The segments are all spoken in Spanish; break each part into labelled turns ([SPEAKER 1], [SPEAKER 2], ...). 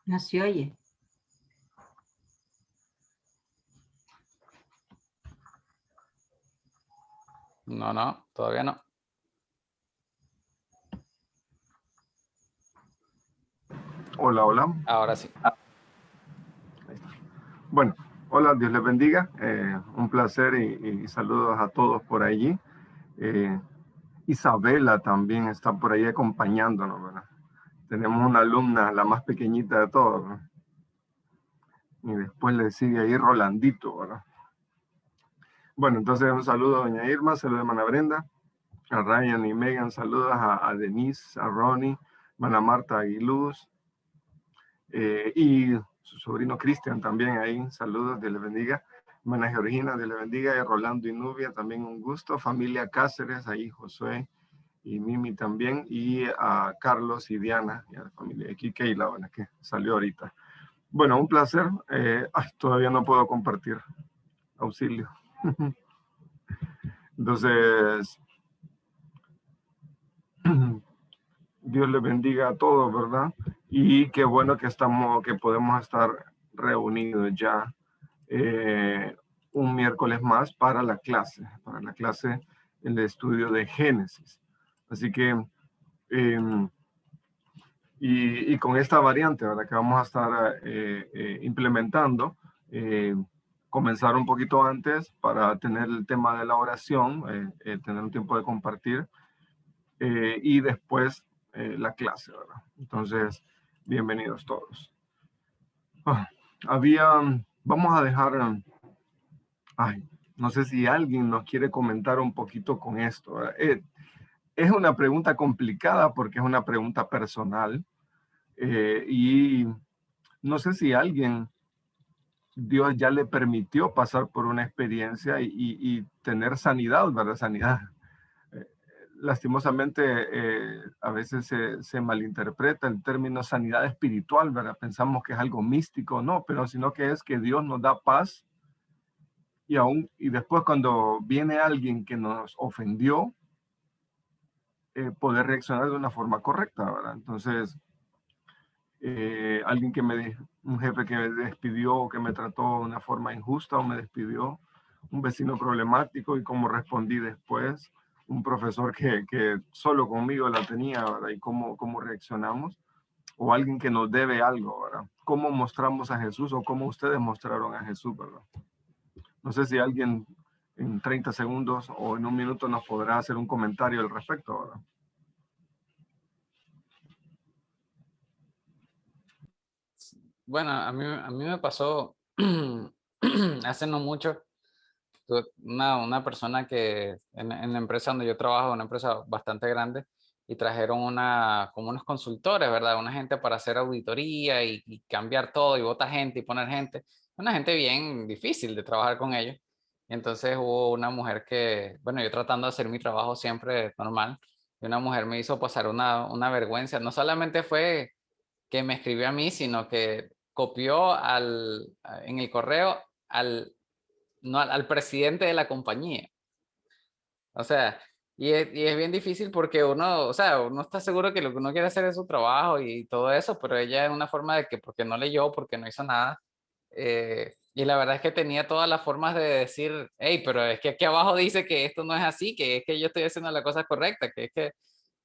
[SPEAKER 1] No se oye.
[SPEAKER 2] No, todavía no.
[SPEAKER 3] Hola, hola.
[SPEAKER 2] Ahora sí.
[SPEAKER 3] Bueno, hola, Dios les bendiga. Un placer y saludos a todos por allí. Isabela también está por ahí acompañándonos, ¿verdad? Tenemos una alumna, la más pequeñita de todos, ¿verdad? Y después le sigue ahí Rolandito, ¿verdad? Bueno, entonces un saludo a doña Irma, saludos a hermana Brenda, a Ryan y Megan, saludos a Denise, a Ronnie, hermana Marta Aguiluz, y su sobrino Cristian también ahí, saludos, Dios les bendiga. Hermana Georgina, Dios les bendiga, y Rolando y Nubia, también un gusto. Familia Cáceres, ahí Josué y Mimi también, y a Carlos y Diana, y a la familia de Kike y la buena que salió ahorita. Bueno, un placer. Todavía no puedo compartir. Auxilio. Entonces, Dios les bendiga a todos, ¿verdad? Y qué bueno que podemos estar reunidos ya un miércoles más para la clase, el estudio de Génesis. Así que, y con esta variante, ¿verdad? Que vamos a estar implementando, comenzar un poquito antes para tener el tema de la oración, tener un tiempo de compartir, y después la clase, ¿verdad? Entonces, bienvenidos todos. Vamos a dejar, no sé si alguien nos quiere comentar un poquito con esto, ¿verdad? Es una pregunta complicada porque es una pregunta personal, y no sé si Dios ya le permitió pasar por una experiencia y tener sanidad, ¿verdad? Sanidad. Lastimosamente, a veces se malinterpreta el término sanidad espiritual, ¿verdad? Pensamos que es algo místico, no, pero sino que es que Dios nos da paz y después cuando viene alguien que nos ofendió, poder reaccionar de una forma correcta, ¿verdad? Entonces, un jefe que me despidió o que me trató de una forma injusta o me despidió, un vecino problemático y cómo respondí después, un profesor que solo conmigo la tenía, ¿verdad? Y cómo reaccionamos, o alguien que nos debe algo, ¿verdad? Cómo mostramos a Jesús o cómo ustedes mostraron a Jesús, ¿verdad? No sé si alguien en 30 segundos o en un minuto nos podrá hacer un comentario al respecto, ¿verdad?
[SPEAKER 2] Bueno, a mí me pasó hace no mucho. Una persona que en la empresa donde yo trabajo, una empresa bastante grande, y trajeron como unos consultores, ¿verdad? Una gente para hacer auditoría y cambiar todo y botar gente y poner gente. Una gente bien difícil de trabajar con ellos. Y entonces hubo una mujer que, bueno, yo tratando de hacer mi trabajo siempre normal, y una mujer me hizo pasar una vergüenza. No solamente fue que me escribió a mí, sino que copió en el correo no, al presidente de la compañía. O sea, y es bien difícil porque uno, o sea, uno está seguro que lo que uno quiere hacer es su trabajo y todo eso, pero ella es una forma de que porque no leyó, porque no hizo nada. Y la verdad es que tenía todas las formas de decir, hey, pero es que aquí abajo dice que esto no es así, que es que yo estoy haciendo la cosa correcta, que es que,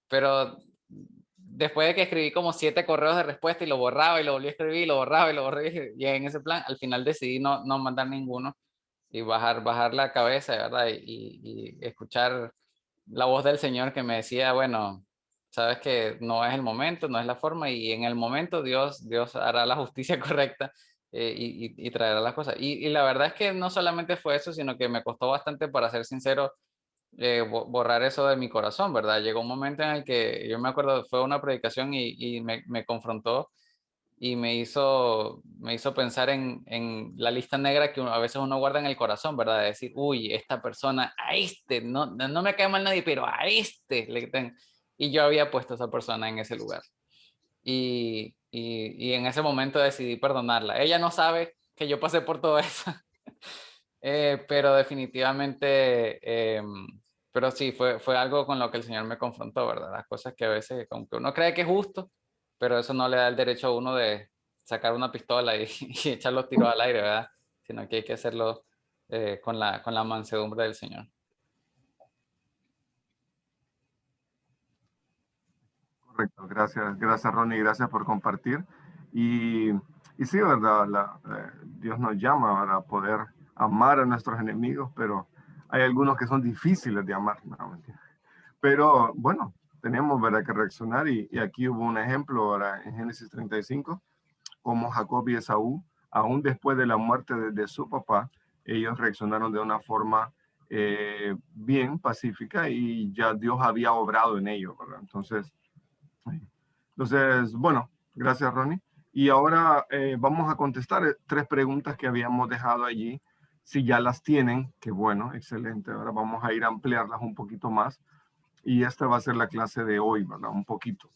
[SPEAKER 2] pero después de que escribí como 7 correos de respuesta y lo borraba y lo volví a escribir, y lo borraba y lo borré, y en ese plan, al final decidí no mandar ninguno y bajar la cabeza, ¿verdad? Y escuchar la voz del Señor que me decía, bueno, sabes que no es el momento, no es la forma, y en el momento Dios hará la justicia correcta, y traerá las cosas. Y la verdad es que no solamente fue eso, sino que me costó bastante, para ser sincero, borrar eso de mi corazón, ¿verdad? Llegó un momento en el que yo me acuerdo, fue una predicación y me confrontó y me hizo pensar en la lista negra que a veces uno guarda en el corazón, ¿verdad? De decir, uy, esta persona, a este, no me cae mal nadie, pero a este Y yo había puesto a esa persona en ese lugar. Y en ese momento decidí perdonarla. Ella no sabe que yo pasé por todo eso. Pero definitivamente, pero sí, fue algo con lo que el Señor me confrontó, ¿verdad? Las cosas que a veces como que uno cree que es justo, pero eso no le da el derecho a uno de sacar una pistola y, y echar los tiros al aire, ¿verdad? Sino que hay que hacerlo con la mansedumbre del Señor.
[SPEAKER 3] Correcto, gracias Ronnie, gracias por compartir. Y sí, ¿verdad? Dios nos llama para poder amar a nuestros enemigos, pero hay algunos que son difíciles de amar, ¿no? Pero bueno, tenemos, ¿verdad?, que reaccionar y aquí hubo un ejemplo, ¿verdad?, en Génesis 35, como Jacob y Esaú, aún después de la muerte de su papá, ellos reaccionaron de una forma bien pacífica y ya Dios había obrado en ellos, ¿verdad? Entonces, bueno, gracias Ronnie. Y ahora vamos a contestar 3 preguntas que habíamos dejado allí. Si ya las tienen, qué bueno, excelente. Ahora vamos a ir a ampliarlas un poquito más. Y esta va a ser la clase de hoy, ¿verdad? Un poquito.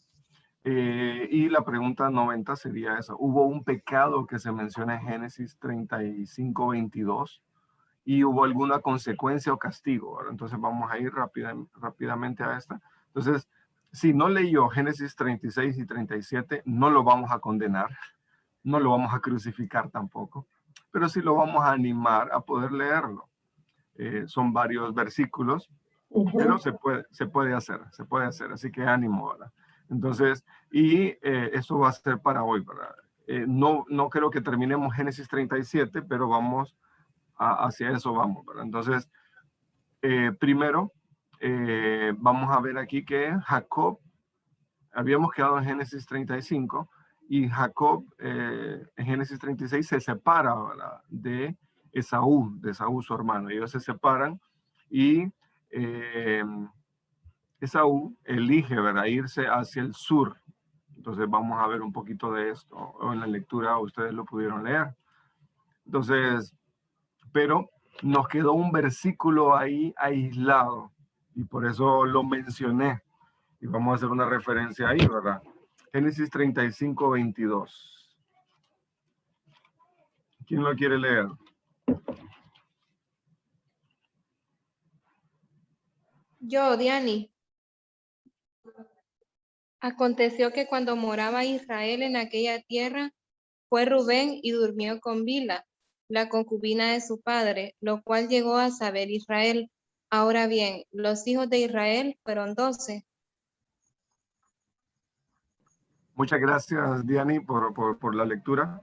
[SPEAKER 3] Y la pregunta 90 sería esa. ¿Hubo un pecado que se menciona en Génesis 35, 22? ¿Y hubo alguna consecuencia o castigo? ¿Verdad? Entonces vamos a ir rápidamente a esta. Entonces, si no leyó Génesis 36 y 37, no lo vamos a condenar, no lo vamos a crucificar tampoco, pero sí lo vamos a animar a poder leerlo. Son varios versículos, pero se puede hacer, así que ánimo, ¿verdad? Entonces, eso va a ser para hoy, ¿verdad? No creo que terminemos Génesis 37, pero hacia eso vamos, ¿verdad? Entonces, primero, vamos a ver aquí que Jacob, habíamos quedado en Génesis 35, y Jacob en Génesis 36 se separa, ¿verdad?, de Esaú su hermano. Ellos se separan y Esaú elige, ¿verdad?, irse hacia el sur. Entonces vamos a ver un poquito de esto. O en la lectura ustedes lo pudieron leer. Entonces, pero nos quedó un versículo ahí aislado y por eso lo mencioné. Y vamos a hacer una referencia ahí, ¿verdad? Génesis 35, 22. ¿Quién lo quiere leer?
[SPEAKER 4] Yo, Diani. Aconteció que cuando moraba Israel en aquella tierra, fue Rubén y durmió con Bila, la concubina de su padre, lo cual llegó a saber Israel. Ahora bien, los hijos de Israel fueron 12.
[SPEAKER 3] Muchas gracias, Diani, por la lectura.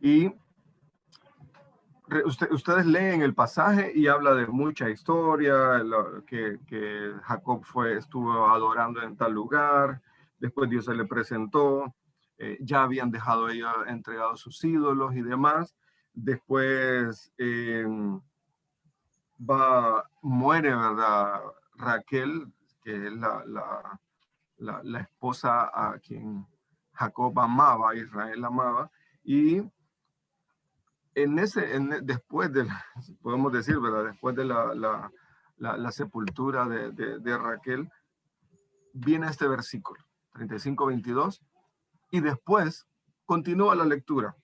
[SPEAKER 3] Y ustedes leen el pasaje y habla de mucha historia, que Jacob estuvo adorando en tal lugar, después Dios se le presentó, ya habían dejado ellos entregados sus ídolos y demás. Después muere, ¿verdad?, Raquel, que es la esposa a quien Jacob amaba, Israel amaba, y después de, podemos decir, ¿verdad?, después de la sepultura de Raquel, viene este versículo, 35, 22, y después continúa la lectura.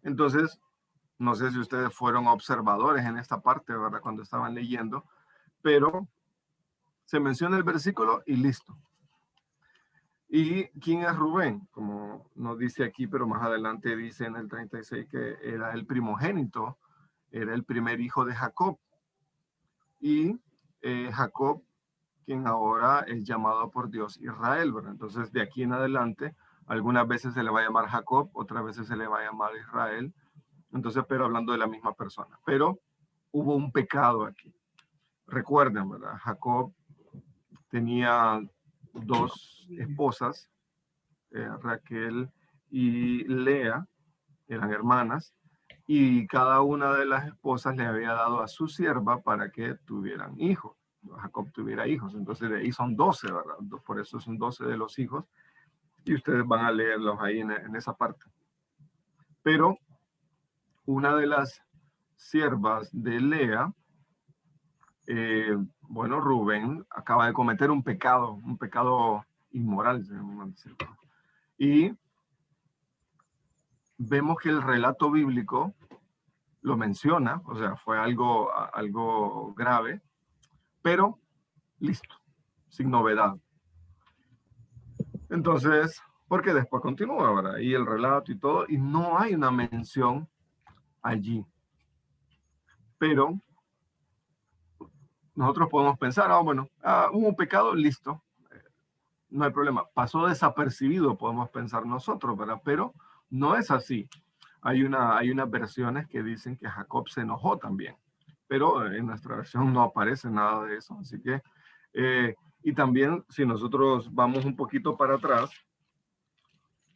[SPEAKER 3] Entonces, no sé si ustedes fueron observadores en esta parte, ¿verdad?, cuando estaban leyendo, pero se menciona el versículo y listo. ¿Y quién es Rubén? Como nos dice aquí, pero más adelante dice en el 36 que era el primogénito, era el primer hijo de Jacob. Y Jacob, quien ahora es llamado por Dios Israel, ¿verdad? Entonces, de aquí en adelante, algunas veces se le va a llamar Jacob, otras veces se le va a llamar Israel. Entonces, pero hablando de la misma persona. Pero hubo un pecado aquí. Recuerden, ¿verdad? Jacob tenía 2 esposas, Raquel y Lea, eran hermanas, y cada una de las esposas le había dado a su sierva para que tuvieran hijos. Jacob tuviera hijos, entonces de ahí son 12, ¿verdad? Por eso son 12 de los hijos, y ustedes van a leerlos ahí en esa parte. Pero una de las siervas de Lea, bueno, Rubén acaba de cometer un pecado inmoral, y vemos que el relato bíblico lo menciona, o sea, fue algo grave, pero Listo, sin novedad. Entonces, porque después continúa, ¿verdad? Y el relato y todo, y no hay una mención allí. Pero nosotros podemos pensar, bueno, hubo un pecado, listo, no hay problema. Pasó desapercibido, podemos pensar nosotros, ¿verdad? Pero no es así. Hay unas versiones que dicen que Jacob se enojó también, pero en nuestra versión no aparece nada de eso. Así que, y también si nosotros vamos un poquito para atrás,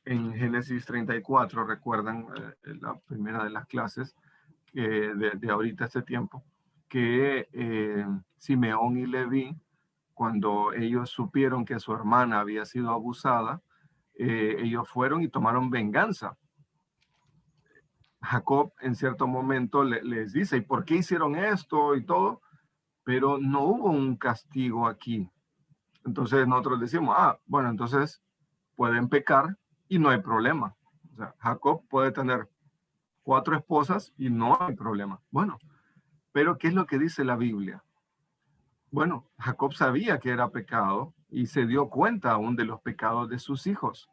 [SPEAKER 3] en Génesis 34, recuerdan la primera de las clases de ahorita este tiempo, que Simeón y Leví, cuando ellos supieron que su hermana había sido abusada, ellos fueron y tomaron venganza. Jacob en cierto momento les dice, ¿y por qué hicieron esto y todo? Pero no hubo un castigo aquí. Entonces nosotros decimos, bueno, entonces pueden pecar y no hay problema. O sea, Jacob puede tener 4 esposas y no hay problema. Bueno, pero ¿qué es lo que dice la Biblia? Bueno, Jacob sabía que era pecado y se dio cuenta aún de los pecados de sus hijos.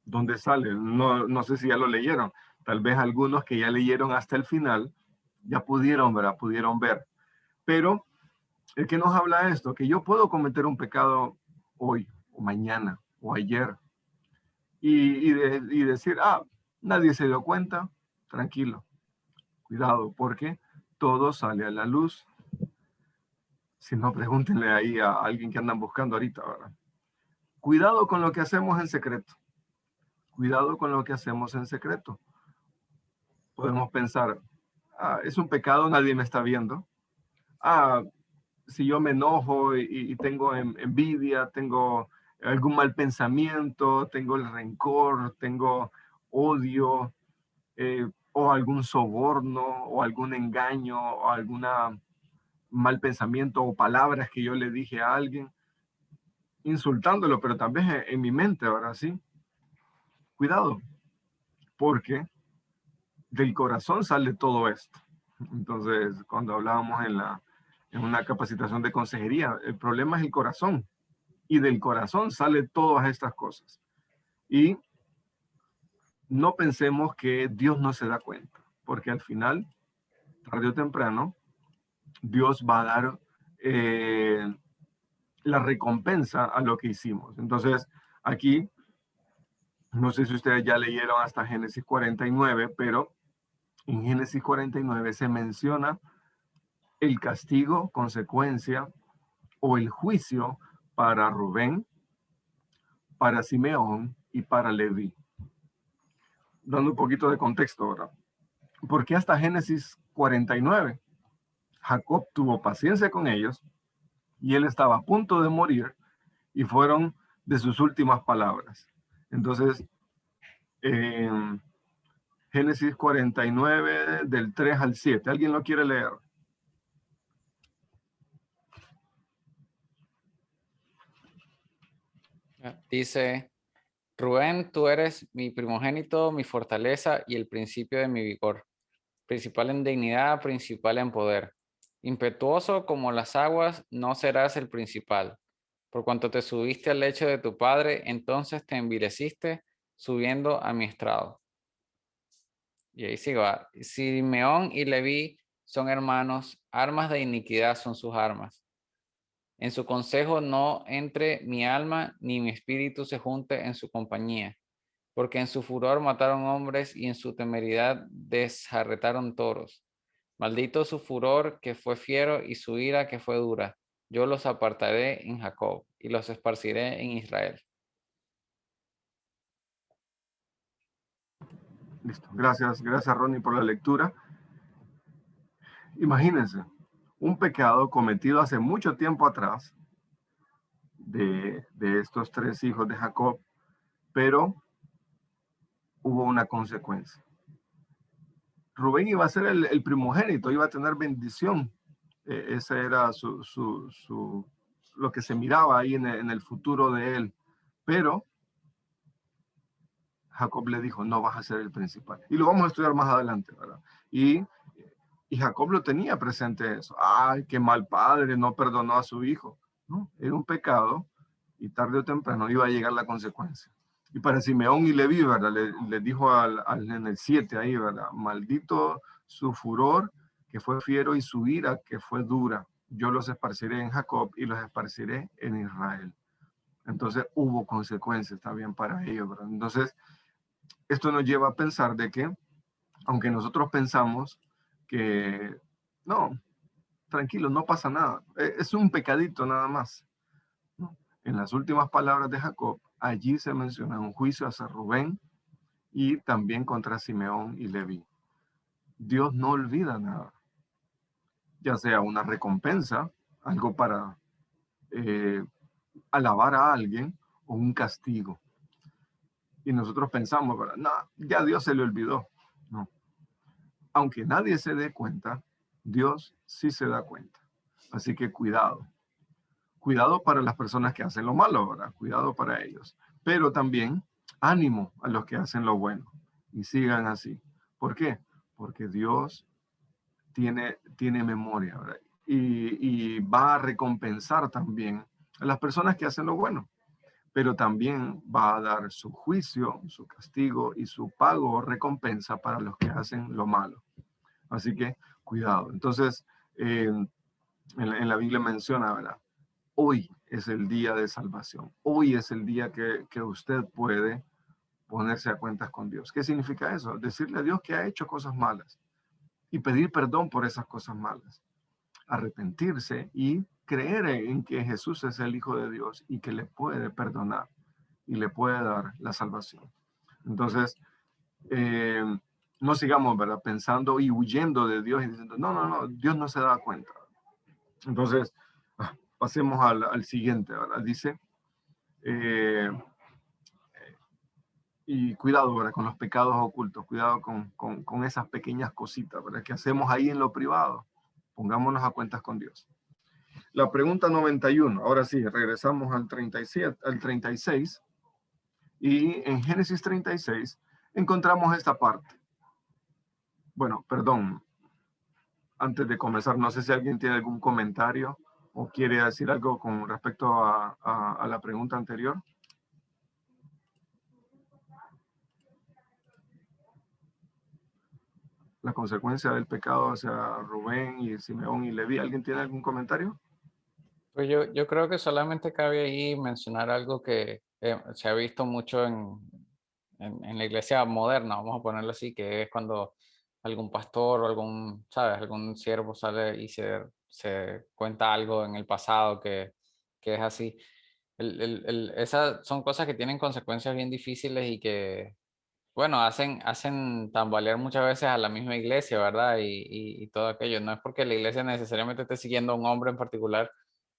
[SPEAKER 3] ¿Dónde sale? No sé si ya lo leyeron. Tal vez algunos que ya leyeron hasta el final ya pudieron, ¿verdad? Pudieron ver. Pero el que nos habla esto, que yo puedo cometer un pecado hoy o mañana o ayer y decir, nadie se dio cuenta, tranquilo, cuidado, porque todo sale a la luz. Si no, pregúntenle ahí a alguien que andan buscando ahorita, ¿verdad? Cuidado con lo que hacemos en secreto. Cuidado con lo que hacemos en secreto. Podemos pensar, es un pecado, nadie me está viendo. Si yo me enojo y tengo envidia, tengo algún mal pensamiento, tengo el rencor, tengo odio, o algún soborno, o algún engaño, o algún mal pensamiento, o palabras que yo le dije a alguien, insultándolo, pero también en mi mente, ahora sí. Cuidado, porque del corazón sale todo esto. Entonces, cuando hablábamos en una capacitación de consejería, el problema es el corazón. Y del corazón sale todas estas cosas. Y no pensemos que Dios no se da cuenta, porque al final, tarde o temprano, Dios va a dar la recompensa a lo que hicimos. Entonces, aquí, no sé si ustedes ya leyeron hasta Génesis 49, pero en Génesis 49 se menciona el castigo, consecuencia o el juicio para Rubén, para Simeón y para Leví. Dando un poquito de contexto ahora. Porque hasta Génesis 49, Jacob tuvo paciencia con ellos y él estaba a punto de morir y fueron de sus últimas palabras. Entonces, Génesis 49 del 3 al 7. ¿Alguien lo quiere leer?
[SPEAKER 2] Dice, Rubén, tú eres mi primogénito, mi fortaleza y el principio de mi vigor, principal en dignidad, principal en poder. Impetuoso como las aguas, no serás el principal. Por cuanto te subiste al lecho de tu padre, entonces te envileciste subiendo a mi estrado. Y ahí sigue. Simeón y Leví son hermanos, armas de iniquidad son sus armas. En su consejo no entre mi alma, ni mi espíritu se junte en su compañía, porque en su furor mataron hombres y en su temeridad desjarretaron toros. Maldito su furor que fue fiero y su ira que fue dura. Yo los apartaré en Jacob y los esparciré en Israel.
[SPEAKER 3] Listo. Gracias Ronnie por la lectura. Imagínense, un pecado cometido hace mucho tiempo atrás de estos 3 hijos de Jacob, pero hubo una consecuencia. Rubén iba a ser el primogénito, iba a tener bendición. Ese era lo que se miraba ahí en el futuro de él. Pero Jacob le dijo, no vas a ser el principal. Y lo vamos a estudiar más adelante, ¿verdad? Y Y Jacob lo tenía presente eso. Ay, qué mal padre, no perdonó a su hijo. No, era un pecado y tarde o temprano iba a llegar la consecuencia. Y para Simeón y Leví, ¿verdad? Le dijo en el 7 ahí, ¿verdad? Maldito su furor, que fue fiero, y su ira, que fue dura. Yo los esparciré en Jacob y los esparciré en Israel. Entonces hubo consecuencias también para ellos, ¿verdad? Entonces, esto nos lleva a pensar de que, aunque nosotros pensamos que, no, tranquilo, no pasa nada, es un pecadito nada más, ¿no? En las últimas palabras de Jacob, allí se menciona un juicio hacia Rubén y también contra Simeón y Leví. Dios no olvida nada, ya sea una recompensa, algo para alabar a alguien, o un castigo. Y nosotros pensamos, ¿verdad? No, ya Dios se le olvidó. No. Aunque nadie se dé cuenta, Dios sí se da cuenta. Así que cuidado. Cuidado para las personas que hacen lo malo, ¿verdad? Cuidado para ellos. Pero también ánimo a los que hacen lo bueno. Y sigan así. ¿Por qué? Porque Dios tiene memoria, ¿verdad? Y va a recompensar también a las personas que hacen lo bueno. Pero también va a dar su juicio, su castigo y su pago o recompensa para los que hacen lo malo. Así que cuidado. Entonces, en la Biblia menciona, ¿verdad? Hoy es el día de salvación. Hoy es el día que usted puede ponerse a cuentas con Dios. ¿Qué significa eso? Decirle a Dios que ha hecho cosas malas y pedir perdón por esas cosas malas. Arrepentirse y creer en que Jesús es el Hijo de Dios y que le puede perdonar y le puede dar la salvación. Entonces, no sigamos, ¿verdad? Pensando y huyendo de Dios y diciendo, no, Dios no se da cuenta. Entonces, pasemos al siguiente, ¿verdad? Dice, y cuidado, ¿verdad? Con los pecados ocultos, cuidado con esas pequeñas cositas, ¿verdad? Que hacemos ahí en lo privado. Pongámonos a cuentas con Dios. La pregunta 91, ahora sí, regresamos al 37, al 36, y en Génesis 36 encontramos esta parte. Bueno, perdón, antes de comenzar, no sé si alguien tiene algún comentario o quiere decir algo con respecto a la pregunta anterior. La consecuencia del pecado hacia Rubén y Simeón y Leví. ¿Alguien tiene algún comentario?
[SPEAKER 2] Pues yo creo que solamente cabe ahí mencionar algo que se ha visto mucho en la iglesia moderna, vamos a ponerlo así, que es cuando algún pastor o algún, ¿sabes? Algún siervo sale y se cuenta algo en el pasado que es así. Esas son cosas que tienen consecuencias bien difíciles y que, bueno, hacen tambalear muchas veces a la misma iglesia, ¿verdad? Y todo aquello. No es porque la iglesia necesariamente esté siguiendo a un hombre en particular,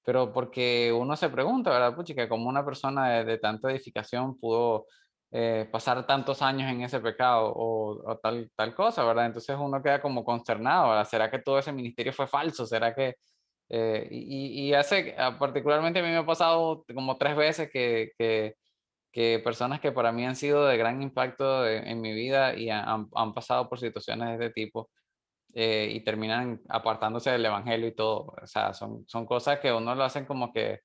[SPEAKER 2] pero porque uno se pregunta, ¿verdad? Puchica, como una persona de tanta edificación pudo pasar tantos años en ese pecado o tal cosa, ¿verdad? Entonces uno queda como consternado, ¿verdad? ¿Será que todo ese ministerio fue falso? ¿Será que...? Particularmente a mí me ha pasado como 3 veces que personas que para mí han sido de gran impacto en mi vida y han pasado por situaciones de este tipo y terminan apartándose del evangelio y todo. O sea, son cosas que uno lo hacen como que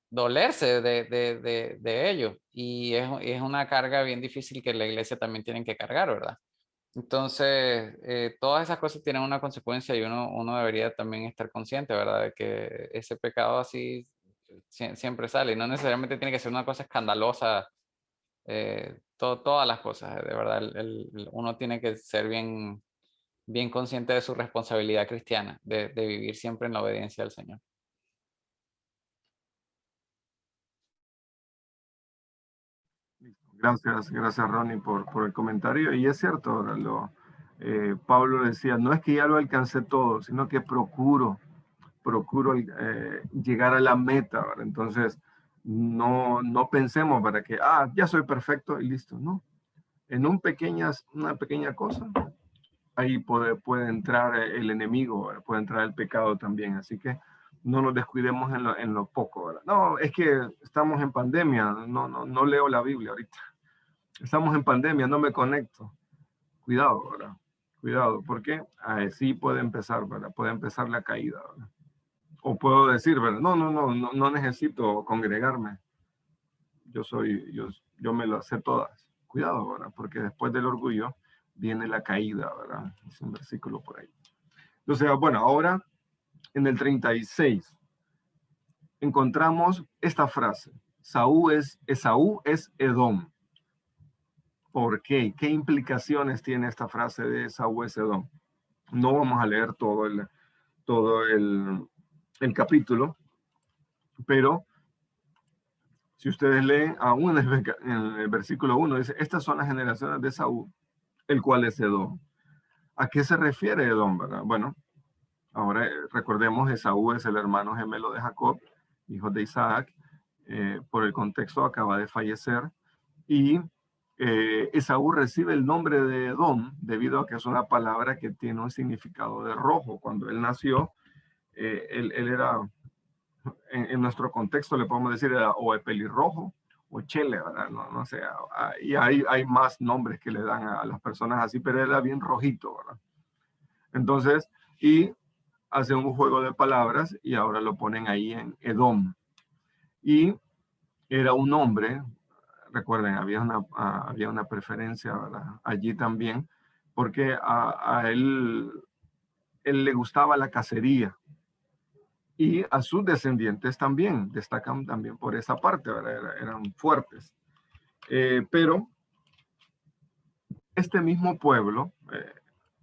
[SPEAKER 2] dolerse de ello. Y es una carga bien difícil que la iglesia también tiene que cargar, ¿verdad? Entonces, todas esas cosas tienen una consecuencia y uno debería también estar consciente, ¿verdad? De que ese pecado así siempre sale y no necesariamente tiene que ser una cosa escandalosa, todas las cosas, de verdad, uno tiene que ser bien consciente de su responsabilidad cristiana, de vivir siempre en la obediencia al Señor.
[SPEAKER 3] Gracias Ronnie por el comentario. Y es cierto, Pablo decía, no es que ya lo alcancé todo, sino que procuro llegar a la meta, ¿verdad? Entonces, no pensemos para que, ya soy perfecto y listo, ¿no? En una pequeña cosa, ahí puede entrar el enemigo, ¿verdad? Puede entrar el pecado también, así que no nos descuidemos en lo poco, ¿verdad? No, es que estamos en pandemia, no leo la Biblia ahorita. Estamos en pandemia, no me conecto. Cuidado, ¿verdad? Cuidado, porque así puede empezar, ¿verdad? Puede empezar la caída, ¿verdad? O puedo decir, ¿verdad? No necesito congregarme. Yo me lo sé todas. Cuidado, ¿verdad? Porque después del orgullo viene la caída, ¿verdad? Es un versículo por ahí. Entonces, bueno, ahora en el 36 encontramos esta frase. Esaú es Edom. ¿Por qué? ¿Qué implicaciones tiene esta frase de Esaú es Edom? No vamos a leer todo el capítulo, pero si ustedes leen aún en el versículo 1, dice, estas son las generaciones de Esaú, el cual es Edom. ¿A qué se refiere Edom, verdad? Bueno, ahora recordemos, Esaú es el hermano gemelo de Jacob, hijo de Isaac. Por el contexto acaba de fallecer. Y Esaú recibe el nombre de Edom debido a que es una palabra que tiene un significado de rojo. Cuando él nació, él era, en nuestro contexto le podemos decir, era o el pelirrojo o chele, ¿verdad? No sé, y hay más nombres que le dan a las personas así, pero era bien rojito, ¿verdad? Entonces, y hacen un juego de palabras y ahora lo ponen ahí en Edom. Y era un hombre, recuerden, había una preferencia, ¿verdad? Allí también, porque a él le gustaba la cacería. Y a sus descendientes también, destacan también por esa parte, ¿verdad? Eran fuertes. Pero este mismo pueblo,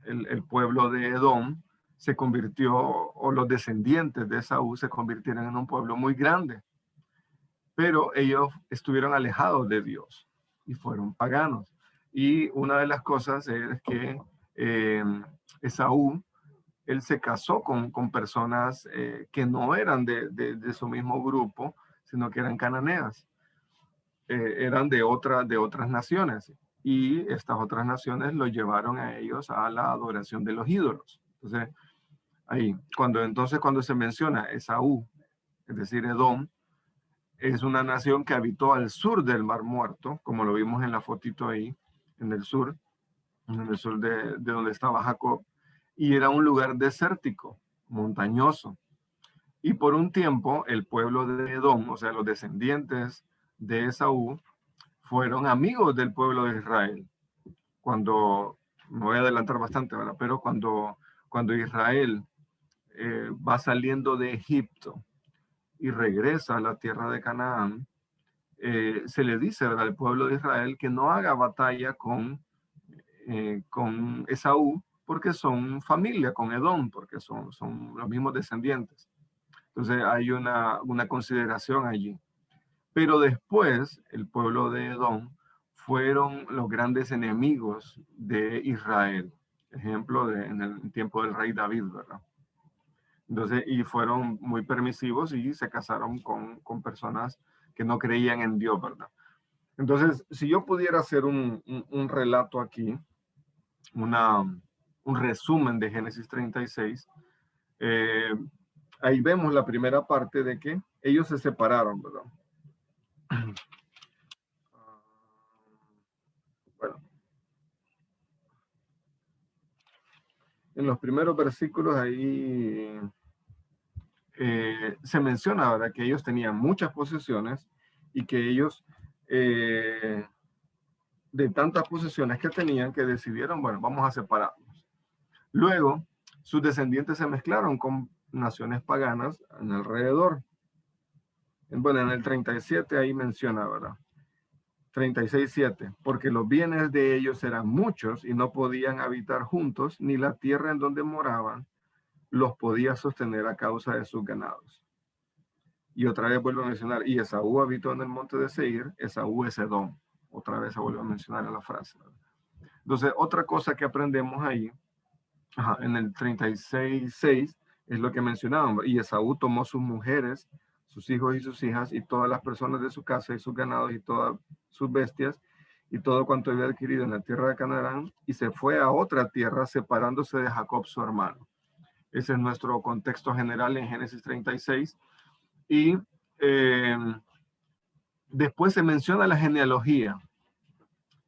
[SPEAKER 3] el pueblo de Edom, se convirtió, o los descendientes de Esaú se convirtieron en un pueblo muy grande. Pero ellos estuvieron alejados de Dios y fueron paganos. Y una de las cosas es que Esaú, él se casó con personas que no eran de su mismo grupo, sino que eran cananeas, eran de otras naciones. Y estas otras naciones lo llevaron a ellos a la adoración de los ídolos. Entonces, ahí, cuando se menciona Esaú, es decir, Edom, es una nación que habitó al sur del Mar Muerto, como lo vimos en la fotito ahí, en el sur de donde estaba Jacob, y era un lugar desértico, montañoso. Y por un tiempo el pueblo de Edom, o sea, los descendientes de Esaú, fueron amigos del pueblo de Israel. Cuando, me voy a adelantar bastante, ¿verdad? Pero cuando Israel va saliendo de Egipto y regresa a la tierra de Canaán, se le dice al pueblo de Israel que no haga batalla con Esaú, porque son familia con Edom, porque son los mismos descendientes. Entonces hay una consideración allí. Pero después el pueblo de Edom fueron los grandes enemigos de Israel. Ejemplo, en el tiempo del rey David, ¿verdad? Entonces, y fueron muy permisivos y se casaron con personas que no creían en Dios, ¿verdad? Entonces, si yo pudiera hacer un relato aquí, un resumen de Génesis 36, ahí vemos la primera parte de que ellos se separaron, ¿verdad? Bueno, en los primeros versículos ahí se menciona, ¿verdad?, que ellos tenían muchas posesiones y que ellos, de tantas posesiones que tenían, que decidieron, bueno, vamos a separarnos. Luego, sus descendientes se mezclaron con naciones paganas en alrededor. Bueno, en el 37 ahí menciona, ¿verdad? 36:7, porque los bienes de ellos eran muchos y no podían habitar juntos, ni la tierra en donde moraban los podía sostener a causa de sus ganados. Y otra vez vuelvo a mencionar, y Esaú habitó en el monte de Seir, Esaú es Edom. Otra vez se vuelve a mencionar en la frase. Entonces, otra cosa que aprendemos ahí, en el 36:6, es lo que mencionábamos, y Esaú tomó sus mujeres, sus hijos y sus hijas, y todas las personas de su casa y sus ganados y todas sus bestias, y todo cuanto había adquirido en la tierra de Canaán, y se fue a otra tierra, separándose de Jacob su hermano. Ese es nuestro contexto general en Génesis 36. Y después se menciona la genealogía.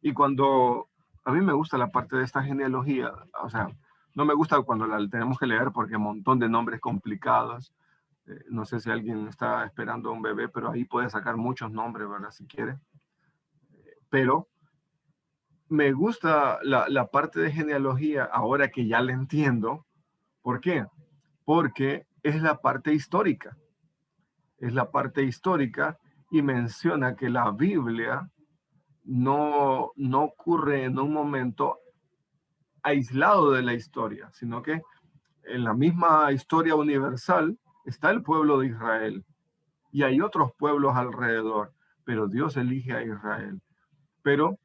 [SPEAKER 3] Y cuando a mí me gusta la parte de esta genealogía, o sea, no me gusta cuando la tenemos que leer porque hay un montón de nombres complicados. No sé si alguien está esperando un bebé, pero ahí puede sacar muchos nombres, ¿verdad? Si quiere. Pero me gusta la parte de genealogía ahora que ya la entiendo. ¿Por qué? Porque es la parte histórica. Es la parte histórica y menciona que la Biblia no ocurre en un momento aislado de la historia, sino que en la misma historia universal está el pueblo de Israel y hay otros pueblos alrededor, pero Dios elige a Israel. Pero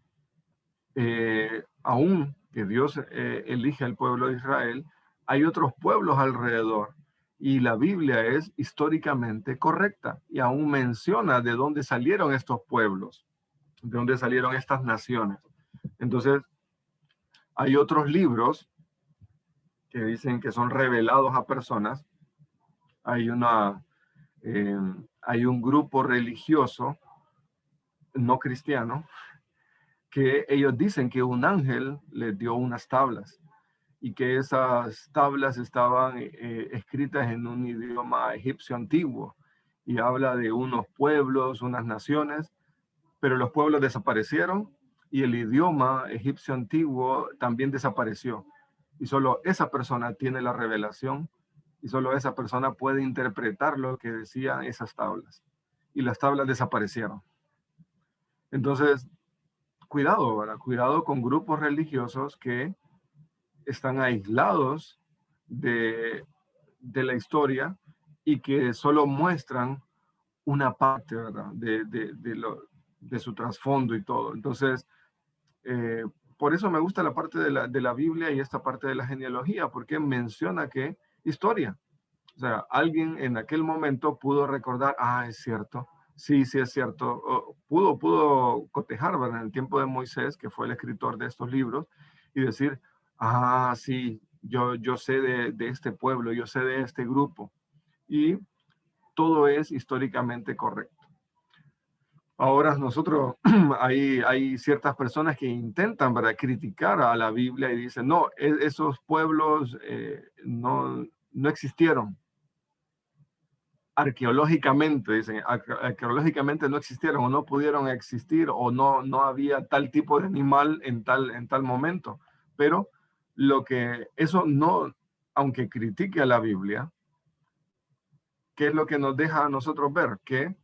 [SPEAKER 3] aún que Dios elige al pueblo de Israel, hay otros pueblos alrededor y la Biblia es históricamente correcta y aún menciona de dónde salieron estos pueblos, de dónde salieron estas naciones. Entonces, hay otros libros que dicen que son revelados a personas. Hay hay un grupo religioso no cristiano que ellos dicen que un ángel les dio unas tablas y que esas tablas estaban escritas en un idioma egipcio antiguo y habla de unos pueblos, unas naciones, pero los pueblos desaparecieron y el idioma egipcio antiguo también desapareció. Y solo esa persona tiene la revelación y solo esa persona puede interpretar lo que decían esas tablas. Y las tablas desaparecieron. Entonces, cuidado, ¿verdad? Cuidado con grupos religiosos que están aislados de la historia y que solo muestran una parte, ¿verdad? De su trasfondo y todo. Entonces, por eso me gusta la parte de la Biblia y esta parte de la genealogía, porque menciona que historia. O sea, alguien en aquel momento pudo recordar, es cierto, sí es cierto. O pudo cotejar, ¿verdad? En el tiempo de Moisés, que fue el escritor de estos libros, y decir, sí, yo sé de este pueblo, yo sé de este grupo. Y todo es históricamente correcto. Ahora nosotros, hay ciertas personas que intentan, ¿verdad?, criticar a la Biblia y dicen, no, esos pueblos no existieron. Arqueológicamente, dicen, arqueológicamente no existieron o no pudieron existir o no había tal tipo de animal en tal momento. Pero eso no, aunque critique a la Biblia, ¿qué es lo que nos deja a nosotros ver? Que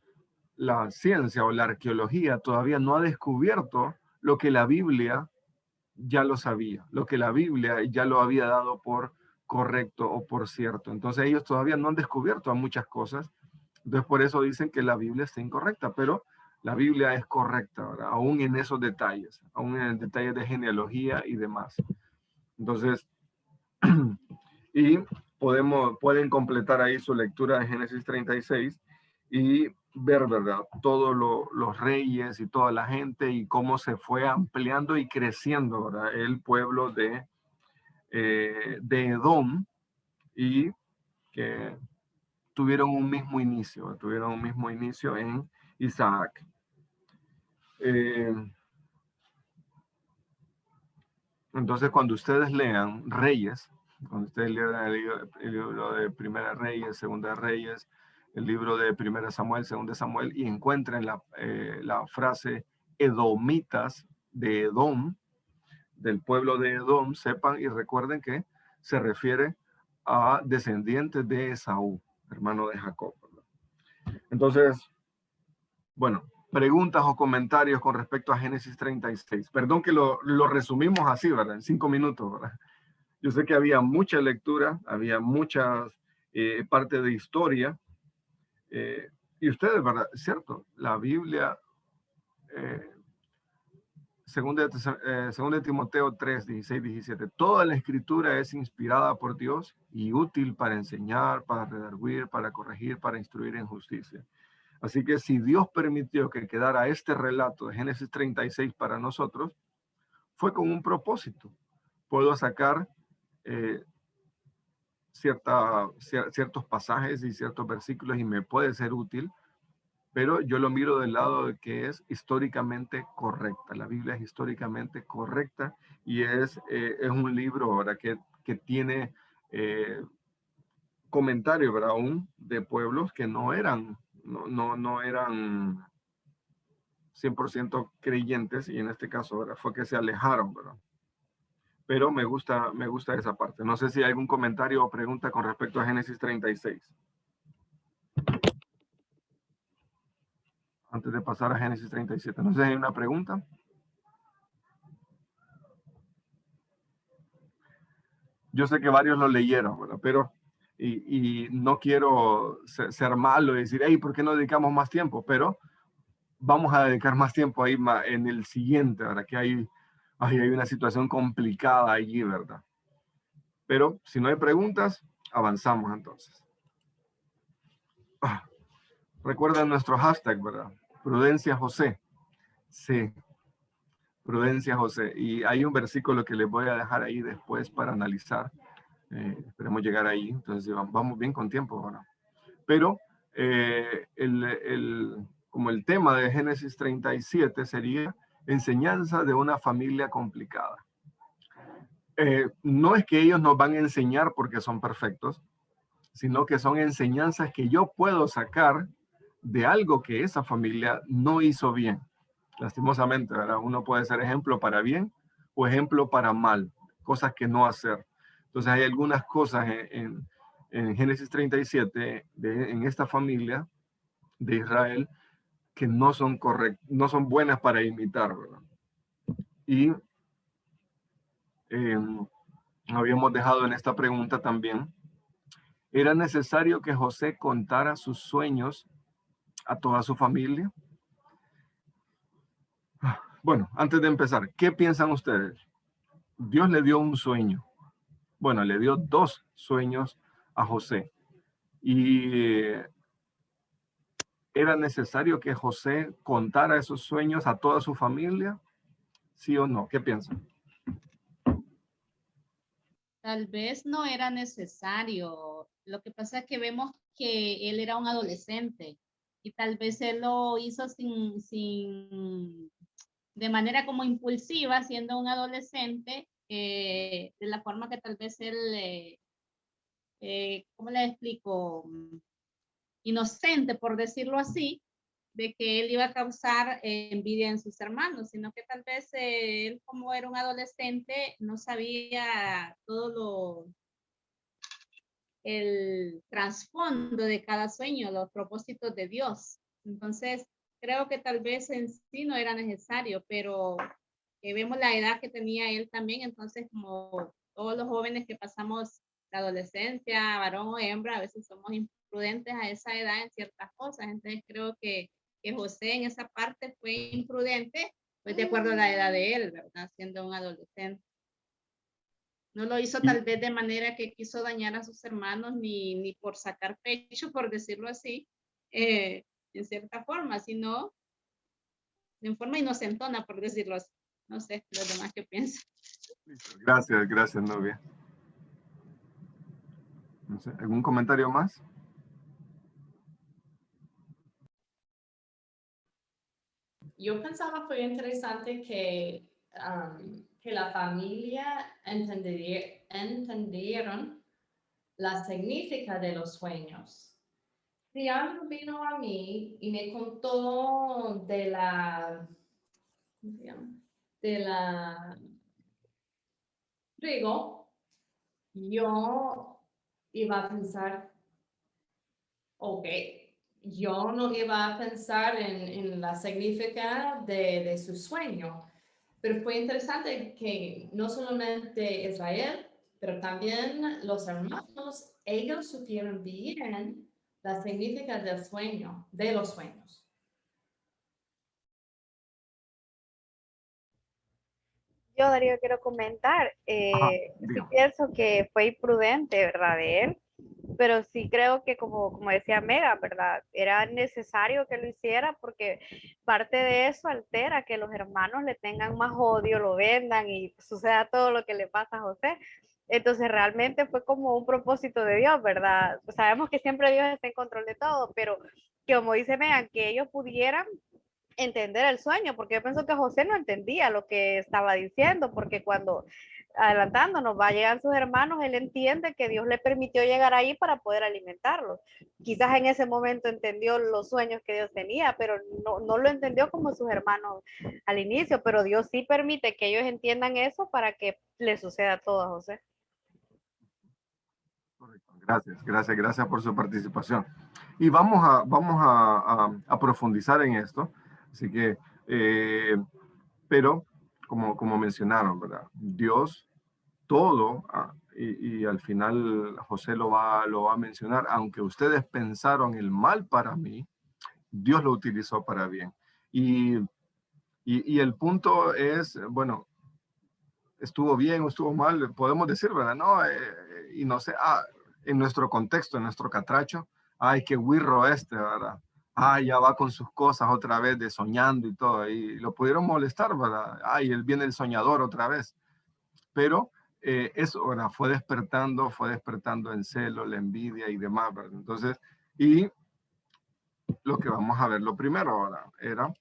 [SPEAKER 3] la ciencia o la arqueología todavía no ha descubierto lo que la Biblia ya lo sabía, lo que la Biblia ya lo había dado por correcto o por cierto. Entonces ellos todavía no han descubierto muchas cosas. Entonces por eso dicen que la Biblia está incorrecta, pero la Biblia es correcta, ¿verdad? Aún en esos detalles, aún en el detalle de genealogía y demás. Entonces, y pueden completar ahí su lectura de Génesis 36 y ver, ¿verdad?, todos los reyes y toda la gente y cómo se fue ampliando y creciendo, ¿verdad?, el pueblo de Edom y que tuvieron un mismo inicio en Isaac. Entonces, cuando ustedes lean Reyes, cuando ustedes lean el libro de Primera Reyes, Segunda Reyes, el libro de Primera Samuel, Segunda Samuel, y encuentren la frase edomitas de Edom, del pueblo de Edom, sepan y recuerden que se refiere a descendientes de Esaú, hermano de Jacob. Entonces, bueno, preguntas o comentarios con respecto a Génesis 36. Perdón que lo resumimos así, ¿verdad? En 5 minutos, ¿verdad? Yo sé que había mucha lectura, había muchas partes de historia. Y ustedes, ¿verdad? Cierto, la Biblia, segunda de Timoteo 3, 16, 17, toda la escritura es inspirada por Dios y útil para enseñar, para redarguir, para corregir, para instruir en justicia. Así que si Dios permitió que quedara este relato de Génesis 36 para nosotros, fue con un propósito. Puedo sacar ciertos pasajes y ciertos versículos y me puede ser útil, pero yo lo miro del lado de que es históricamente correcta. La Biblia es históricamente correcta y es un libro, ¿verdad? Que tiene comentarios, ¿verdad? Aún de pueblos que no eran 100% creyentes, y en este caso, ¿verdad? Fue que se alejaron, ¿verdad? Pero me gusta esa parte. No sé si hay algún comentario o pregunta con respecto a Génesis 36. Antes de pasar a Génesis 37. No sé si hay una pregunta. Yo sé que varios lo leyeron, ¿verdad? Pero, y no quiero ser malo y decir, hey, ¿por qué no dedicamos más tiempo? Pero vamos a dedicar más tiempo ahí en el siguiente, ¿verdad? Que hay una situación complicada allí, ¿verdad? Pero si no hay preguntas, avanzamos entonces. Recuerden nuestro hashtag, ¿verdad? Prudencia José. Sí, Prudencia José. Y hay un versículo que les voy a dejar ahí después para analizar. Esperemos llegar ahí. Entonces vamos bien con tiempo ahora. Pero como el tema de Génesis 37 sería enseñanza de una familia complicada. No es que ellos nos van a enseñar porque son perfectos, sino que son enseñanzas que yo puedo sacar de algo que esa familia no hizo bien. Lastimosamente, ¿verdad? Uno puede ser ejemplo para bien o ejemplo para mal, cosas que no hacer. Entonces hay algunas cosas en Génesis 37, en esta familia de Israel, que no son correctas, no son buenas para imitar, ¿verdad? Y habíamos dejado en esta pregunta también, ¿era necesario que José contara sus sueños a toda su familia? Bueno, antes de empezar, ¿qué piensan ustedes? Dios le dio un sueño. Bueno, le dio 2 sueños a José. Y ¿era necesario que José contara esos sueños a toda su familia? ¿Sí o no? ¿Qué piensan?
[SPEAKER 5] Tal vez no era necesario. Lo que pasa es que vemos que él era un adolescente y tal vez él lo hizo de manera como impulsiva, siendo un adolescente, de la forma que tal vez él, ¿cómo le explico? Inocente, por decirlo así, de que él iba a causar envidia en sus hermanos, sino que tal vez él, como era un adolescente, no sabía todo el trasfondo de cada sueño, los propósitos de Dios. Entonces, creo que tal vez en sí no era necesario, pero vemos la edad que tenía él también, entonces como todos los jóvenes que pasamos la adolescencia, varón o hembra, a veces somos imprudentes a esa edad en ciertas cosas, entonces creo que José en esa parte fue imprudente, pues de acuerdo a la edad de él, ¿verdad? Siendo un adolescente. No lo hizo tal vez de manera que quiso dañar a sus hermanos, ni por sacar pecho, por decirlo así, en cierta forma, sino en forma inocentona, por decirlo así. No sé, los demás qué piensan.
[SPEAKER 3] Gracias, Novia. No sé, ¿algún comentario más?
[SPEAKER 6] Yo pensaba fue interesante que la familia entendieron la significación de los sueños. Si alguien vino a mí y me contó de la trigo, yo iba a pensar, ok, yo no iba a pensar en la significación de su sueño, pero fue interesante que no solamente Israel, pero también los hermanos, ellos supieron bien la significación del sueño, de los sueños.
[SPEAKER 7] Yo, Darío, quiero comentar, sí pienso que fue imprudente, ¿verdad? De él, pero sí creo que como decía Mega, ¿verdad? Era necesario que lo hiciera porque parte de eso altera que los hermanos le tengan más odio, lo vendan y suceda todo lo que le pasa a José. Entonces realmente fue como un propósito de Dios, ¿verdad? Sabemos que siempre Dios está en control de todo, pero que como dice Megan, que ellos pudieran entender el sueño, porque yo pienso que José no entendía lo que estaba diciendo, porque cuando adelantándonos va a llegar sus hermanos, él entiende que Dios le permitió llegar ahí para poder alimentarlos. Quizás en ese momento entendió los sueños que Dios tenía, pero no lo entendió como sus hermanos al inicio, pero Dios sí permite que ellos entiendan eso para que le suceda todo a José.
[SPEAKER 3] Correcto. Gracias por su participación. Y vamos a profundizar en esto. Así que, pero como mencionaron, ¿verdad? Dios, todo, y al final José lo va a mencionar, aunque ustedes pensaron el mal para mí, Dios lo utilizó para bien. Y el punto es, bueno, estuvo bien o estuvo mal, podemos decir, ¿verdad? No, y no sé, en nuestro contexto, en nuestro catracho, ay, qué güirro ¿verdad? Ya va con sus cosas otra vez de soñando y todo, y lo pudieron molestar, ¿verdad? Ay, él viene el soñador otra vez. Pero eso, ¿verdad? Fue despertando en celo, la envidia y demás, ¿verdad? Entonces, y lo que vamos a ver, lo primero, ¿verdad? Era,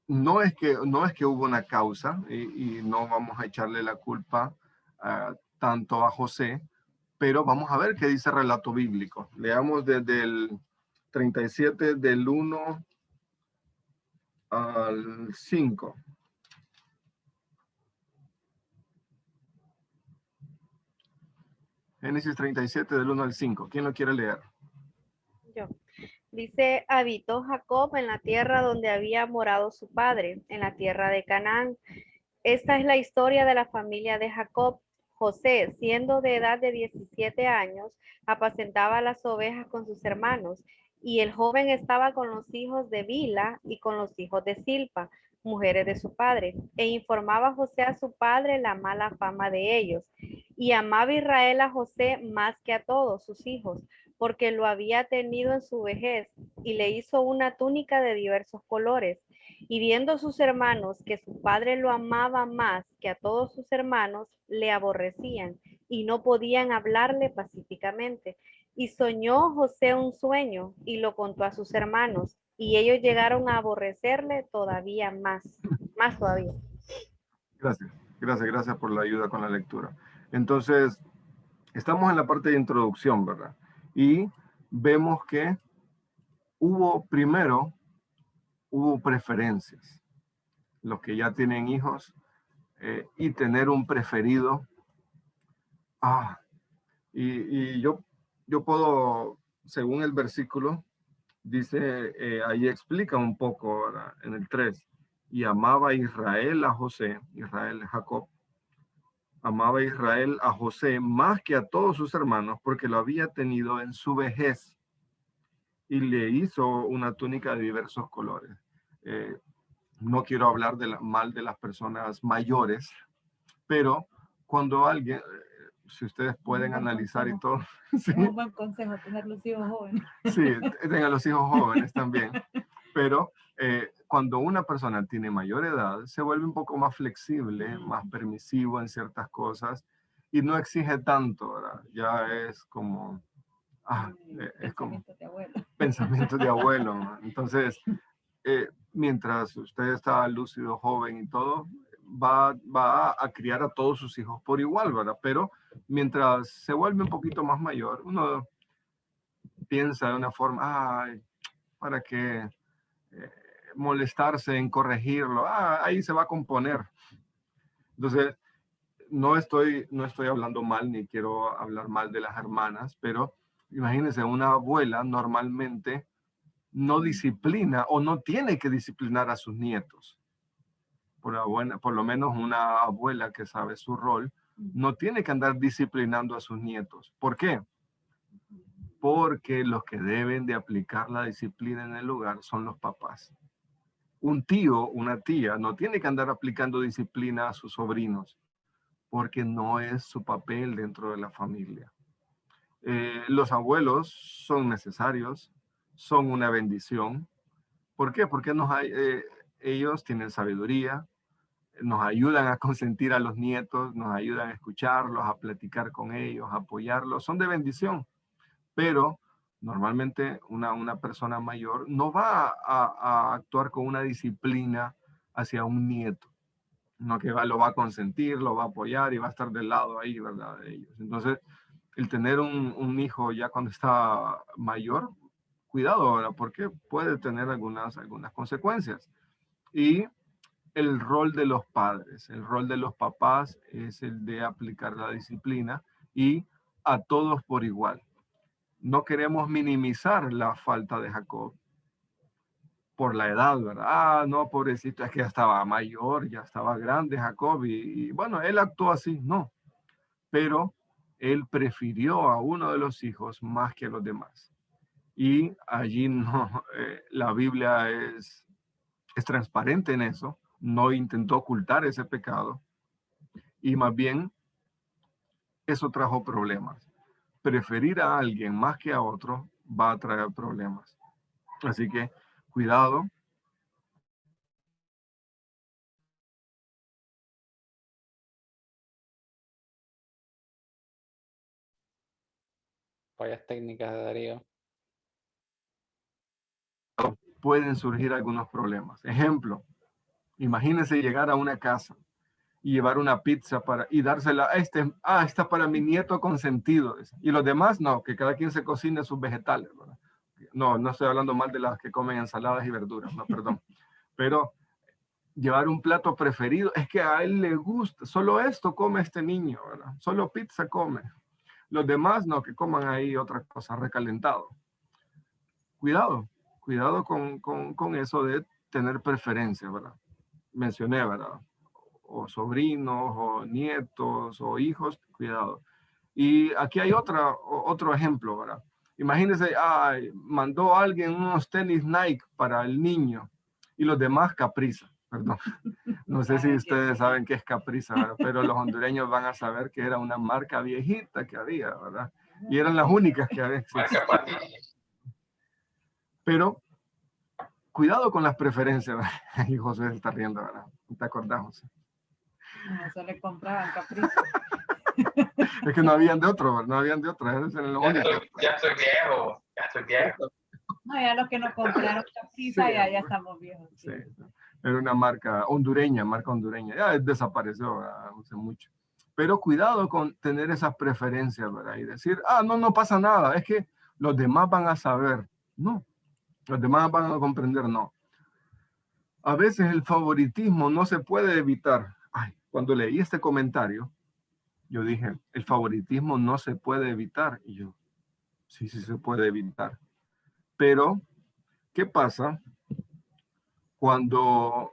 [SPEAKER 3] no es que hubo una causa y no vamos a echarle la culpa tanto a José, pero vamos a ver qué dice el relato bíblico. Leamos desde el 37 del 1 al 5. Génesis 37 del 1 al 5. ¿Quién lo quiere leer?
[SPEAKER 7] Yo. Dice, habitó Jacob en la tierra donde había morado su padre, en la tierra de Canaán. Esta es la historia de la familia de Jacob. José, siendo de edad de 17 años, apacentaba las ovejas con sus hermanos, y el joven estaba con los hijos de Bila y con los hijos de Silpa, mujeres de su padre, e informaba José a su padre la mala fama de ellos. Y amaba Israel a José más que a todos sus hijos, porque lo había tenido en su vejez, y le hizo una túnica de diversos colores. Y viendo sus hermanos que su padre lo amaba más que a todos sus hermanos, le aborrecían y no podían hablarle pacíficamente. Y soñó José un sueño y lo contó a sus hermanos, y ellos llegaron a aborrecerle todavía más todavía.
[SPEAKER 3] Gracias por la ayuda con la lectura. Entonces, estamos en la parte de introducción, ¿verdad? Y vemos que hubo preferencias. Los que ya tienen hijos y tener un preferido. Y yo puedo, según el versículo, dice, ahí explica un poco, ¿verdad? En el 3, y amaba Israel a José, Israel Jacob, amaba Israel a José más que a todos sus hermanos porque lo había tenido en su vejez y le hizo una túnica de diversos colores. No quiero hablar mal de las personas mayores, pero cuando alguien, si ustedes pueden analizar y todo. ¿Sí?
[SPEAKER 8] Es un buen consejo tener los hijos jóvenes.
[SPEAKER 3] Sí, tengan los hijos jóvenes también. Pero cuando una persona tiene mayor edad, se vuelve un poco más flexible, más permisivo en ciertas cosas y no exige tanto, ¿verdad? Ya es como... es como pensamiento de abuelo. ¿No? Entonces, mientras usted está lúcido, joven y todo, va a criar a todos sus hijos por igual, ¿verdad? Pero mientras se vuelve un poquito más mayor, uno piensa de una forma, ¿para qué molestarse en corregirlo? Ahí se va a componer. Entonces, no estoy hablando mal, ni quiero hablar mal de las hermanas, pero imagínense, una abuela normalmente no disciplina o no tiene que disciplinar a sus nietos. Por lo menos una abuela que sabe su rol, no tiene que andar disciplinando a sus nietos. ¿Por qué? Porque los que deben de aplicar la disciplina en el hogar son los papás. Un tío, una tía, no tiene que andar aplicando disciplina a sus sobrinos, porque no es su papel dentro de la familia. Los abuelos son necesarios, son una bendición. ¿Por qué? Porque ellos tienen sabiduría, nos ayudan a consentir a los nietos, nos ayudan a escucharlos, a platicar con ellos, a apoyarlos, son de bendición. Pero Normalmente una persona mayor no va a actuar con una disciplina hacia un nieto, no que lo va a consentir, lo va a apoyar y va a estar del lado ahí, ¿verdad? De ellos. Entonces, el tener un hijo ya cuando está mayor, cuidado ahora, porque puede tener algunas consecuencias. Y el rol de los padres, el rol de los papás es el de aplicar la disciplina y a todos por igual. No queremos minimizar la falta de Jacob por la edad, ¿verdad? Ah, no, pobrecito, es que ya estaba mayor, ya estaba grande Jacob y bueno, él actuó así, no. Pero él prefirió a uno de los hijos más que a los demás. Y allí no, la Biblia es transparente en eso, no intentó ocultar ese pecado y más bien eso trajo problemas. Preferir a alguien más que a otro va a traer problemas. Así que cuidado.
[SPEAKER 2] Fallas técnicas de Darío.
[SPEAKER 3] Pueden surgir algunos problemas. Ejemplo, imagínense llegar a una casa y llevar una pizza y dársela a esta para mi nieto consentido. Y los demás, no, que cada quien se cocine sus vegetales, ¿verdad? No estoy hablando mal de las que comen ensaladas y verduras, no, perdón. Pero llevar un plato preferido, es que a él le gusta, solo esto come este niño, ¿verdad? Solo pizza come. Los demás, no, que coman ahí otra cosa, recalentado. Cuidado con eso de tener preferencia, ¿verdad? Mencioné, ¿verdad? O sobrinos, o nietos, o hijos, cuidado. Y aquí hay otro ejemplo, ¿verdad? Imagínense, mandó alguien unos tenis Nike para el niño y los demás Capriza, perdón. No sé si ustedes saben qué es Capriza, ¿verdad? Pero los hondureños van a saber que era una marca viejita que había, ¿verdad? Y eran las únicas que había. Pero cuidado con las preferencias, ¿verdad? Y José se está riendo, ¿verdad? ¿Te acordás, José?
[SPEAKER 8] No, eso le compraban capricho.
[SPEAKER 3] Es que no habían de otro, ¿verdad? No habían de otro.
[SPEAKER 2] Ya estoy viejo.
[SPEAKER 8] No, ya los que nos compraron capriza,
[SPEAKER 3] Sí,
[SPEAKER 8] ya estamos viejos.
[SPEAKER 3] Sí. Era una marca hondureña, ya desapareció, ¿verdad? Hace mucho. Pero cuidado con tener esas preferencias, ¿verdad? Y decir, no pasa nada, es que los demás van a saber. No, los demás van a comprender, no. A veces el favoritismo no se puede evitar. Cuando leí este comentario, yo dije, el favoritismo no se puede evitar. Y yo, sí se puede evitar. Pero, ¿qué pasa cuando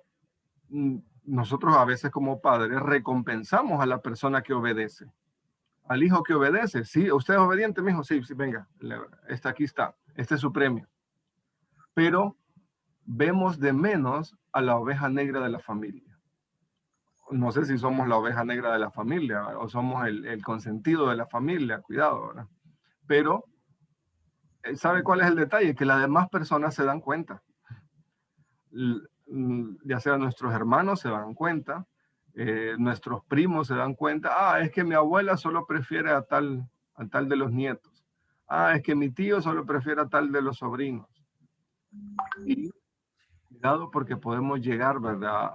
[SPEAKER 3] nosotros a veces como padres recompensamos a la persona que obedece? Al hijo que obedece. Sí, usted es obediente, mi hijo. Sí, venga, aquí está. Este es su premio. Pero vemos de menos a la oveja negra de la familia. No sé si somos la oveja negra de la familia o somos el consentido de la familia, cuidado, ¿verdad? Pero, ¿sabe cuál es el detalle? Que las demás personas se dan cuenta. Ya sea nuestros hermanos se dan cuenta, nuestros primos se dan cuenta, es que mi abuela solo prefiere a tal de los nietos. Es que mi tío solo prefiere a tal de los sobrinos. Y cuidado porque podemos llegar, ¿verdad?,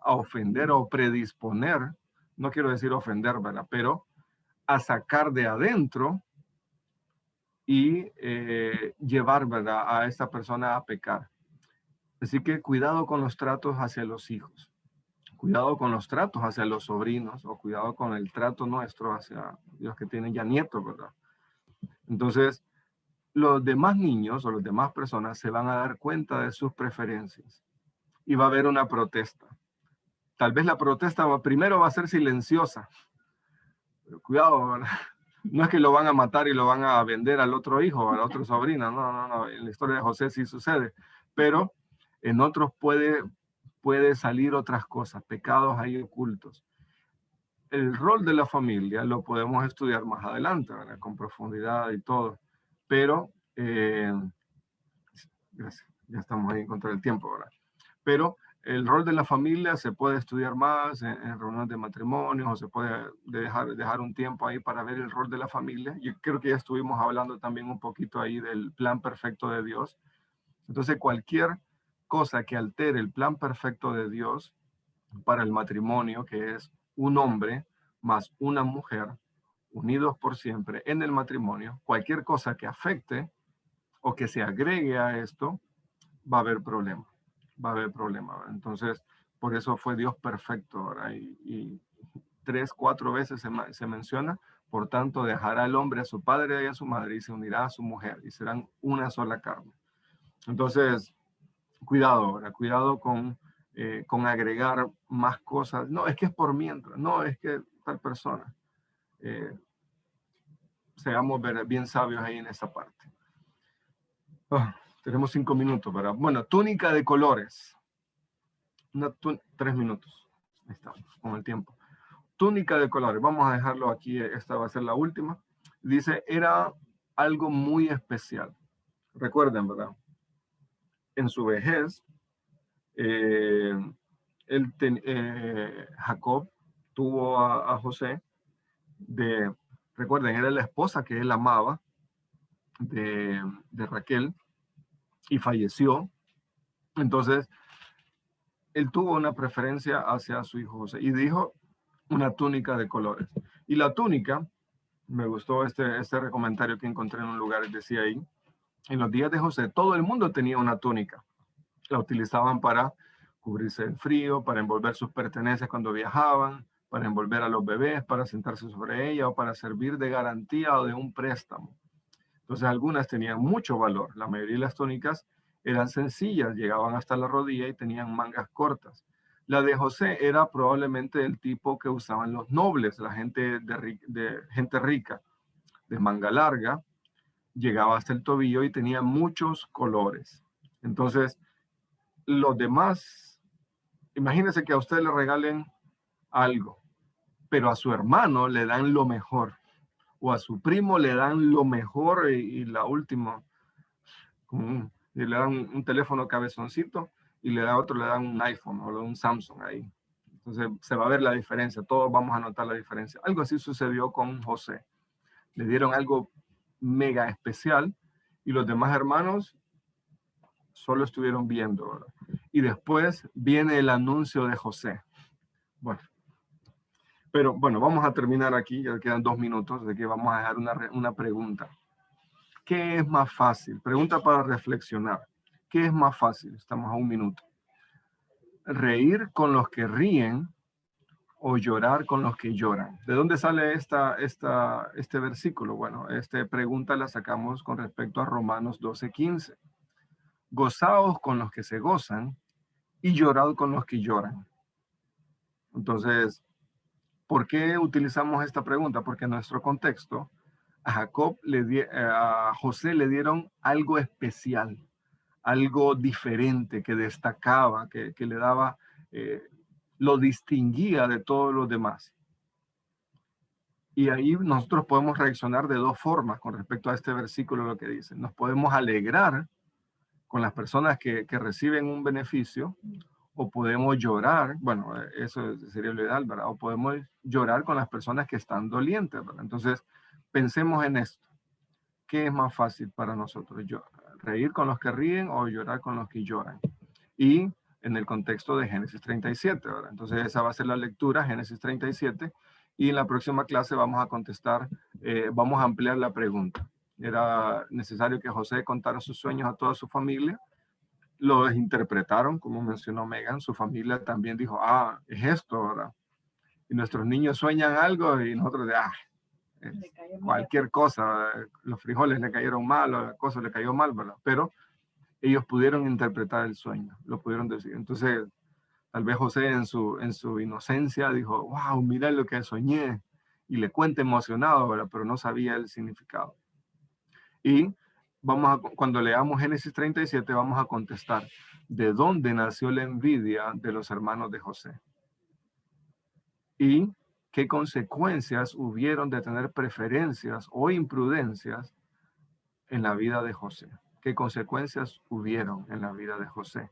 [SPEAKER 3] a ofender o predisponer, no quiero decir ofender, ¿verdad?, pero a sacar de adentro y llevar, ¿verdad?, a esta persona a pecar. Así que cuidado con los tratos hacia los hijos, cuidado con los tratos hacia los sobrinos, o cuidado con el trato nuestro hacia los que tienen ya nietos, ¿verdad? Entonces, los demás niños o las demás personas se van a dar cuenta de sus preferencias y va a haber una protesta. Tal vez la protesta primero va a ser silenciosa. Pero cuidado, ¿verdad? No es que lo van a matar y lo van a vender al otro hijo, a la otra sobrina. No. En la historia de José sí sucede. Pero en otros puede salir otras cosas, pecados ahí ocultos. El rol de la familia lo podemos estudiar más adelante, ¿verdad?, con profundidad y todo. Pero, gracias, ya estamos ahí en contra del tiempo, ¿verdad? Pero el rol de la familia se puede estudiar más en reuniones de matrimonios, o se puede dejar un tiempo ahí para ver el rol de la familia. Yo creo que ya estuvimos hablando también un poquito ahí del plan perfecto de Dios. Entonces, cualquier cosa que altere el plan perfecto de Dios para el matrimonio, que es un hombre más una mujer, unidos por siempre en el matrimonio, cualquier cosa que afecte o que se agregue a esto, va a haber problema. Va a haber problema. ¿Verdad? Entonces, por eso fue Dios perfecto. ¿Verdad? Y 3, 4 veces se menciona, por tanto, dejará el hombre a su padre y a su madre y se unirá a su mujer y serán una sola carne. Entonces, cuidado, ¿verdad? Cuidado con agregar más cosas. No, es que es por mientras. No, es que tal persona. Seamos bien sabios ahí en esa parte. Tenemos 5 minutos, ¿verdad? Bueno, túnica de colores. 3 minutos. Ahí estamos, con el tiempo. Túnica de colores. Vamos a dejarlo aquí. Esta va a ser la última. Dice, era algo muy especial. Recuerden, ¿verdad? En su vejez, Jacob tuvo a José. Recuerden, era la esposa que él amaba de Raquel y falleció. Entonces, él tuvo una preferencia hacia su hijo José y dijo una túnica de colores. Y la túnica, me gustó este comentario que encontré en un lugar, decía ahí, en los días de José, todo el mundo tenía una túnica. La utilizaban para cubrirse del frío, para envolver sus pertenencias cuando viajaban, para envolver a los bebés, para sentarse sobre ella o para servir de garantía o de un préstamo. Entonces algunas tenían mucho valor. La mayoría de las túnicas eran sencillas, llegaban hasta la rodilla y tenían mangas cortas. La de José era probablemente el tipo que usaban los nobles, la gente gente rica, de manga larga, llegaba hasta el tobillo y tenía muchos colores. Entonces, los demás, imagínense que a usted le regalen algo, pero a su hermano le dan lo mejor, o a su primo le dan lo mejor y la última, y le dan un teléfono cabezoncito y le dan un iPhone o un Samsung ahí. Entonces se va a ver la diferencia, todos vamos a notar la diferencia. Algo así sucedió con José. Le dieron algo mega especial y los demás hermanos solo estuvieron viendo, ¿verdad? Y después viene el anuncio de José. Bueno, pero bueno, vamos a terminar aquí, ya quedan 2 minutos, de que vamos a dejar una pregunta. ¿Qué es más fácil? Pregunta para reflexionar. ¿Qué es más fácil? Estamos a 1 minuto. ¿Reír con los que ríen o llorar con los que lloran? ¿De dónde sale este versículo? Bueno, esta pregunta la sacamos con respecto a Romanos 12:15. Gozaos con los que se gozan y llorad con los que lloran. Entonces, ¿por qué utilizamos esta pregunta? Porque en nuestro contexto, a José le dieron algo especial, algo diferente que destacaba, que le daba, lo distinguía de todos los demás. Y ahí nosotros podemos reaccionar de 2 formas con respecto a este versículo, lo que dice. Nos podemos alegrar con las personas que reciben un beneficio, o podemos llorar, bueno, eso sería lo ideal, ¿verdad? O podemos llorar con las personas que están dolientes, ¿verdad? Entonces, pensemos en esto. ¿Qué es más fácil para nosotros? ¿Reír con los que ríen o llorar con los que lloran? Y en el contexto de Génesis 37, ¿verdad? Entonces, esa va a ser la lectura, Génesis 37, y en la próxima clase vamos a contestar, vamos a ampliar la pregunta. Era necesario que José contara sus sueños a toda su familia. Los interpretaron, como mencionó Megan, su familia también dijo, es esto, ¿verdad? Y nuestros niños sueñan algo y nosotros cualquier cosa, los frijoles le cayeron mal o la cosa le cayó mal, ¿verdad? Pero ellos pudieron interpretar el sueño, lo pudieron decir. Entonces, tal vez José en su inocencia dijo, wow, mira lo que soñé, y le cuenta emocionado, ¿verdad? Pero no sabía el significado. Y cuando leamos Génesis 37, vamos a contestar de dónde nació la envidia de los hermanos de José y qué consecuencias hubieron de tener preferencias o imprudencias en la vida de José. ¿Qué consecuencias hubieron en la vida de José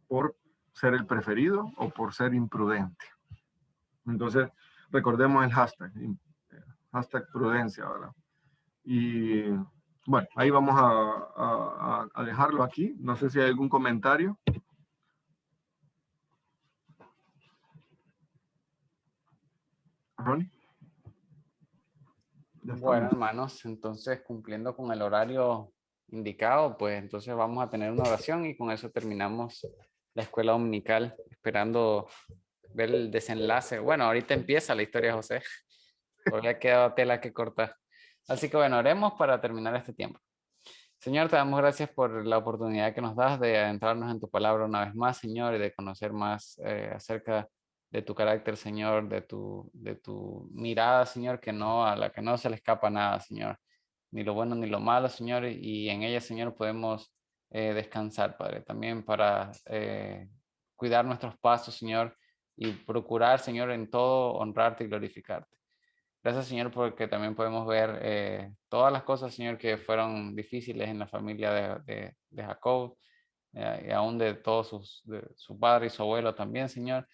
[SPEAKER 3] por ser el preferido o por ser imprudente. Entonces, recordemos el hashtag prudencia, ¿verdad? Y bueno, ahí vamos a dejarlo aquí. No sé si hay algún comentario. Ronnie. Ya
[SPEAKER 2] Bueno,
[SPEAKER 3] estamos.
[SPEAKER 2] hermanos, entonces cumpliendo con el horario indicado, pues entonces vamos a tener una oración y con eso terminamos la escuela dominical, esperando ver el desenlace. Bueno, ahorita empieza la historia de José. Todavía ha quedado tela que cortar. Así que bueno, oremos para terminar este tiempo. Señor, te damos gracias por la oportunidad que nos das de adentrarnos en tu palabra una vez más, Señor, y de conocer más acerca de tu carácter, Señor, de tu mirada, Señor, a la que no se le escapa nada, Señor, ni lo bueno ni lo malo, Señor, y en ella, Señor, podemos descansar, Padre, también para cuidar nuestros pasos, Señor, y procurar, Señor, en todo honrarte y glorificarte. Gracias, Señor, porque también podemos ver todas las cosas, Señor, que fueron difíciles en la familia de Jacob, y aún de todos su padre y su abuelo también, Señor.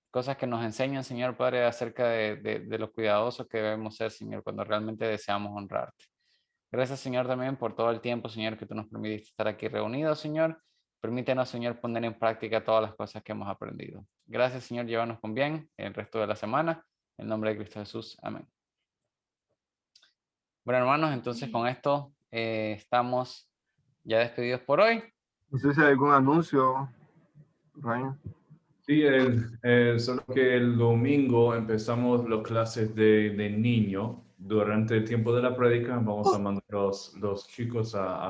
[SPEAKER 2] Cosas que nos enseñan, Señor Padre, acerca de lo cuidadosos que debemos ser, Señor, cuando realmente deseamos honrarte. Gracias, Señor, también por todo el tiempo, Señor, que tú nos permitiste estar aquí reunidos, Señor. Permítenos, Señor, poner en práctica todas las cosas que hemos aprendido. Gracias, Señor, llévanos con bien el resto de la semana. En nombre de Cristo Jesús. Amén. Bueno, hermanos, entonces con esto estamos ya despedidos por hoy.
[SPEAKER 3] No sé si hay algún anuncio, Ryan.
[SPEAKER 9] Sí, solo que el domingo empezamos las clases de niño. Durante el tiempo de la prédica vamos a mandar los chicos a